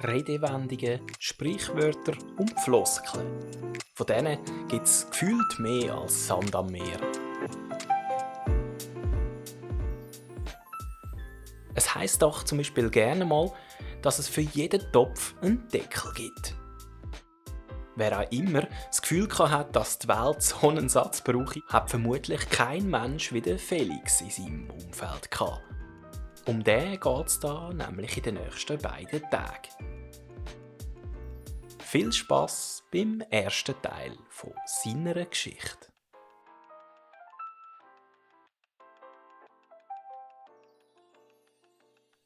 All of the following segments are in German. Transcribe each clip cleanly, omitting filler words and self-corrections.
Redewendungen, Sprichwörter und Floskeln. Von denen gibt es gefühlt mehr als Sand am Meer. Es heisst doch zum Beispiel gerne mal, dass es für jeden Topf einen Deckel gibt. Wer auch immer das Gefühl hat, dass die Welt so einen Satz brauche, hat vermutlich kein Mensch wie der Felix in seinem Umfeld gehabt. Um den geht es da nämlich in den nächsten beiden Tagen. Viel Spass beim ersten Teil von seiner Geschichte.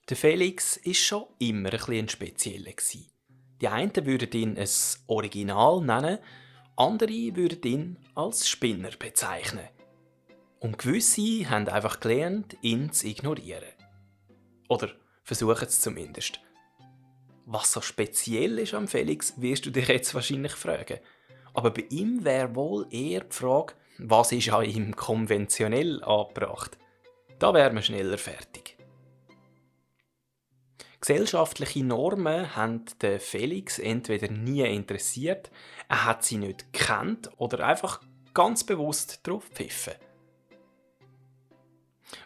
Der Felix war schon immer ein bisschen spezieller. Die einen würden ihn ein Original nennen, andere würden ihn als Spinner bezeichnen. Und gewisse haben einfach gelernt, ihn zu ignorieren. Oder versuchen es zumindest. Was so speziell ist am Felix, wirst du dich jetzt wahrscheinlich fragen. Aber bei ihm wäre wohl eher die Frage, was ist an ihm konventionell angebracht? Da wären wir schneller fertig. Gesellschaftliche Normen haben den Felix entweder nie interessiert, er hat sie nicht gekannt oder einfach ganz bewusst darauf gepfiffen.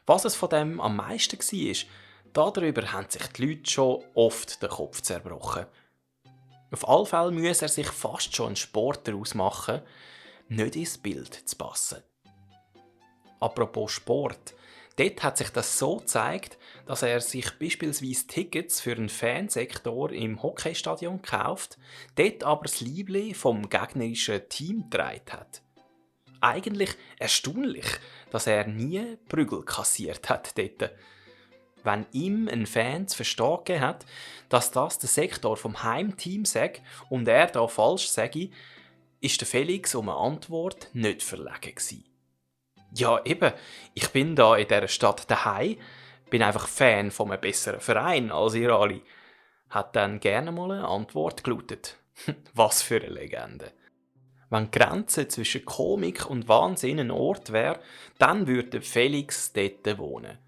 Was es von dem am meisten war, darüber haben sich die Leute schon oft den Kopf zerbrochen. Auf alle Fälle muss er sich fast schon einen Sport daraus machen, nicht ins Bild zu passen. Apropos Sport. Dort hat sich das so gezeigt, dass er sich beispielsweise Tickets für einen Fansektor im Hockeystadion kauft, dort aber das Liebli vom gegnerischen Team getragen hat. Eigentlich erstaunlich, dass er nie Prügel kassiert hat dort. Wenn ihm ein Fan zu verstehen gegeben hat, dass das der Sektor vom Heimteam sei und er da falsch sage, ist der Felix um eine Antwort nicht verlegen gewesen. Ja, eben, ich bin da in dieser Stadt daheim, bin einfach Fan von einem besseren Verein als ihr alle. Hat dann gerne mal eine Antwort gelautet. Was für eine Legende. Wenn die Grenze zwischen Komik und Wahnsinn ein Ort wäre, dann würde Felix dort wohnen.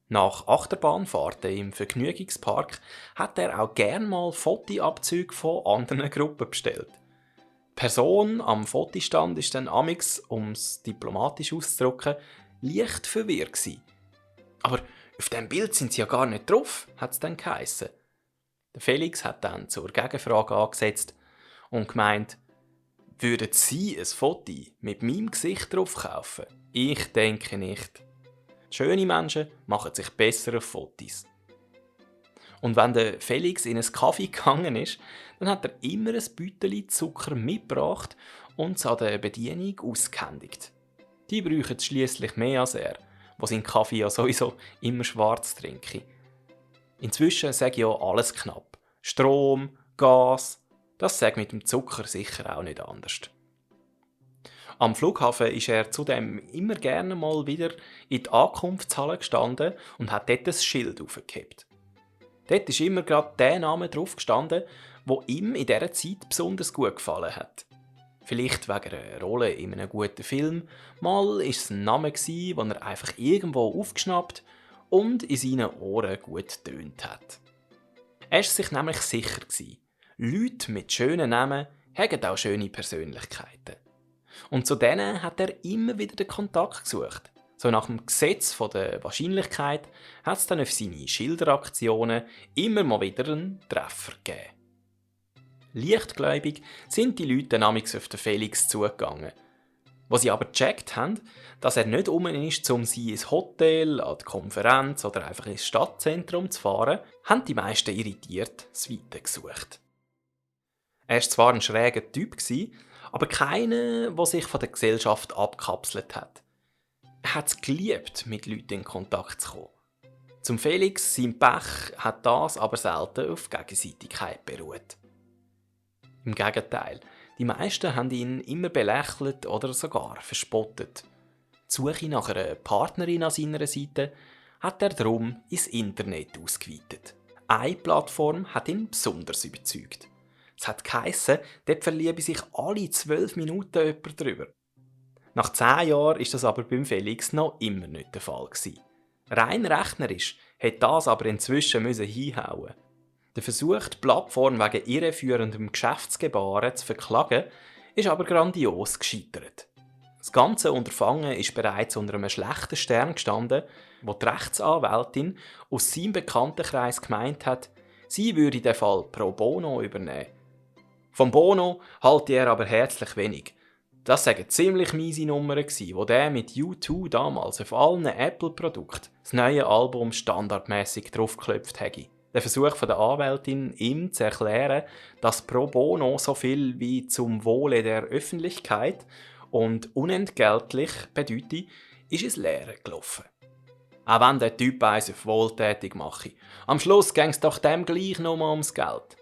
Nach Achterbahnfahrten im Vergnügungspark hat er auch gerne mal Fotoabzüge von anderen Gruppen bestellt. Die Person am Fotostand ist dann amix, um es diplomatisch auszudrücken, leicht verwirrt gewesen. Aber auf dem Bild sind sie ja gar nicht drauf, hat es dann geheissen. Der Felix hat dann zur Gegenfrage angesetzt und gemeint, würden Sie ein Foto mit meinem Gesicht drauf kaufen? Ich denke nicht. Schöne Menschen machen sich bessere Fotos. Und wenn der Felix in ein Kaffee gegangen ist, dann hat er immer ein Bündel Zucker mitgebracht und es an der Bedienung ausgehändigt. Die brauchen es schliesslich mehr als er, der seinen Kaffee ja sowieso immer schwarz trinke. Inzwischen sage ich ja alles knapp. Strom, Gas, das sage mit dem Zucker sicher auch nicht anders. Am Flughafen ist er zudem immer gerne mal wieder in die Ankunftshalle gestanden und hat dort ein Schild aufgehebt. Dort ist immer gerade der Name drauf gestanden, der ihm in dieser Zeit besonders gut gefallen hat. Vielleicht wegen einer Rolle in einem guten Film, mal war es ein Name, den er einfach irgendwo aufgeschnappt und in seinen Ohren gut getönt hat. Er war sich nämlich sicher, Leute mit schönen Namen haben auch schöne Persönlichkeiten. Und zu denen hat er immer wieder den Kontakt gesucht. So nach dem Gesetz der Wahrscheinlichkeit hat es dann auf seine Schilderaktionen immer mal wieder einen Treffer gegeben. Leichtgläubig sind die Leute namens auf den Felix zugegangen. Wo sie aber gecheckt haben, dass er nicht ist, um sie ins Hotel, an die Konferenz oder einfach ins Stadtzentrum zu fahren, haben die meisten irritiert das Weite gesucht. Er war zwar ein schräger Typ, aber keiner, der sich von der Gesellschaft abkapselt hat. Er hat es geliebt, mit Leuten in Kontakt zu kommen. Zum Felix, sein Pech, hat das aber selten auf Gegenseitigkeit beruht. Im Gegenteil, die meisten haben ihn immer belächelt oder sogar verspottet. Die Suche nach einer Partnerin an seiner Seite hat er darum ins Internet ausgeweitet. Eine Plattform hat ihn besonders überzeugt. Es hat geheissen, dort verliebe sich alle 12 Minuten jemand drüber. Nach 10 Jahren ist das aber beim Felix noch immer nicht der Fall gewesen. Rein rechnerisch hätte das aber inzwischen hinhauen müssen. Der Versuch, die Plattform wegen irreführendem Geschäftsgebaren zu verklagen, ist aber grandios gescheitert. Das ganze Unterfangen ist bereits unter einem schlechten Stern gestanden, wo die Rechtsanwältin aus seinem Bekanntenkreis gemeint hat, sie würde den Fall pro bono übernehmen. Vom Bono halte er aber herzlich wenig. Das waren ziemlich miese Nummern, wo der mit U2 damals auf allen Apple-Produkten das neue Album standardmäßig draufgeklopft hätte. Der Versuch der Anwältin, ihm zu erklären, dass pro bono so viel wie zum Wohle der Öffentlichkeit und unentgeltlich bedeute, ist ins Leere gelaufen. Auch wenn der Typ eins auf wohltätig mache. Am Schluss ging es doch dem gleich nur ums Geld.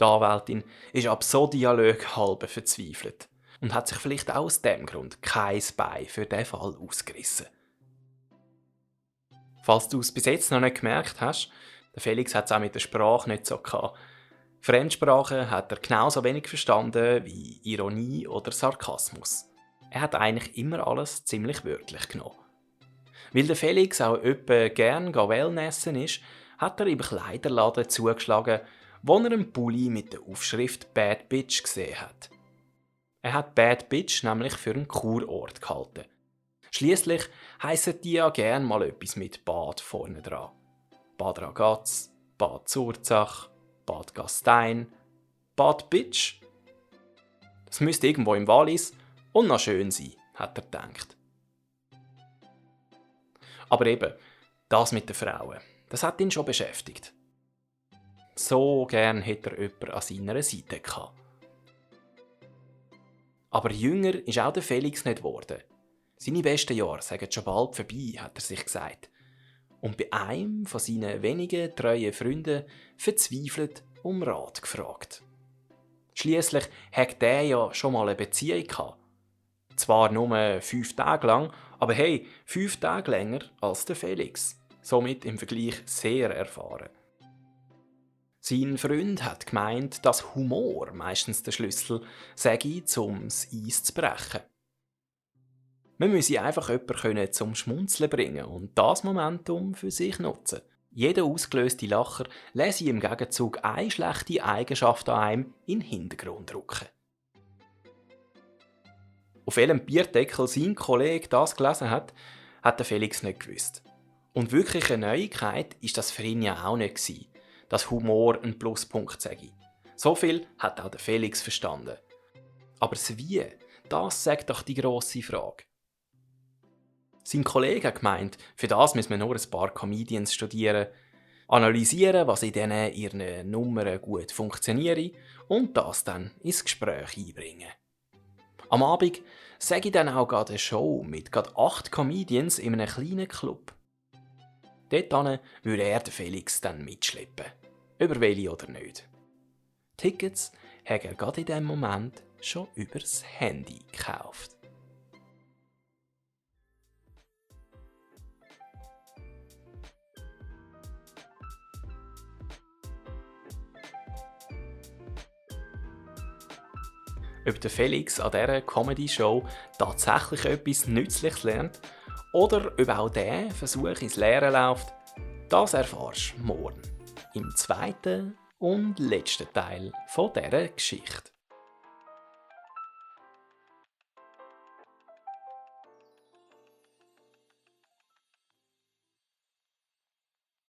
Die Anwältin ist ab so Dialog halb verzweifelt und hat sich vielleicht auch aus dem Grund kein Bein für diesen Fall ausgerissen. Falls du es bis jetzt noch nicht gemerkt hast, der Felix hat es auch mit der Sprache nicht so gehabt. Fremdsprachen hat er genauso wenig verstanden wie Ironie oder Sarkasmus. Er hat eigentlich immer alles ziemlich wörtlich genommen. Weil der Felix auch öppe gern Wellnessen ist, hat er im Kleiderladen zugeschlagen, wo er einen Pulli mit der Aufschrift «Bad Bitch» gesehen hat. Er hat «Bad Bitch» nämlich für einen Kurort gehalten. Schliesslich heissen die ja gern mal etwas mit «Bad» vorne dran. Bad Ragaz, Bad Zurzach, Bad Gastein, Bad Bitch. Das müsste irgendwo im Wallis und noch schön sein, hat er gedacht. Aber eben, das mit den Frauen, das hat ihn schon beschäftigt. So gern hätte er jemanden an seiner Seite gehabt. Aber jünger ist auch der Felix nicht geworden. Seine besten Jahre seien schon bald vorbei, hat er sich gesagt. Und bei einem von seinen wenigen treuen Freunden verzweifelt um Rat gefragt. Schliesslich hat der ja schon mal eine Beziehung gehabt. Zwar nur 5 Tage lang, aber hey, 5 Tage länger als der Felix. Somit im Vergleich sehr erfahren. Sein Freund hat gemeint, dass Humor meistens der Schlüssel sei, um das Eis zu brechen. Man müsse einfach jemanden zum Schmunzeln bringen und das Momentum für sich nutzen. Jeder ausgelöste Lacher lässt im Gegenzug eine schlechte Eigenschaft an einem in den Hintergrund rücken. Auf welchem Bierdeckel sein Kollege das gelesen hat, hat der Felix nicht gewusst. Und wirklich eine Neuigkeit ist das für ihn ja auch nicht gewesen, dass Humor ein Pluspunkt sei. So viel hat auch der Felix verstanden. Aber das Wie, das sagt doch die grosse Frage. Sein Kollege hat gemeint, für das müssen wir nur ein paar Comedians studieren, analysieren, was in diesen ihren Nummern gut funktioniert und das dann ins Gespräch einbringen. Am Abend sage ich dann auch gerade eine Show mit gerade 8 Comedians in einem kleinen Club. Dort würde er den Felix dann mitschleppen. Über welche oder nicht. Tickets hat er gerade in diesem Moment schon übers Handy gekauft. Ob der Felix an dieser Comedy-Show tatsächlich etwas Nützliches lernt oder ob auch der Versuch ins Leere läuft, das erfährst du morgen im 2. und letzten Teil dieser Geschichte.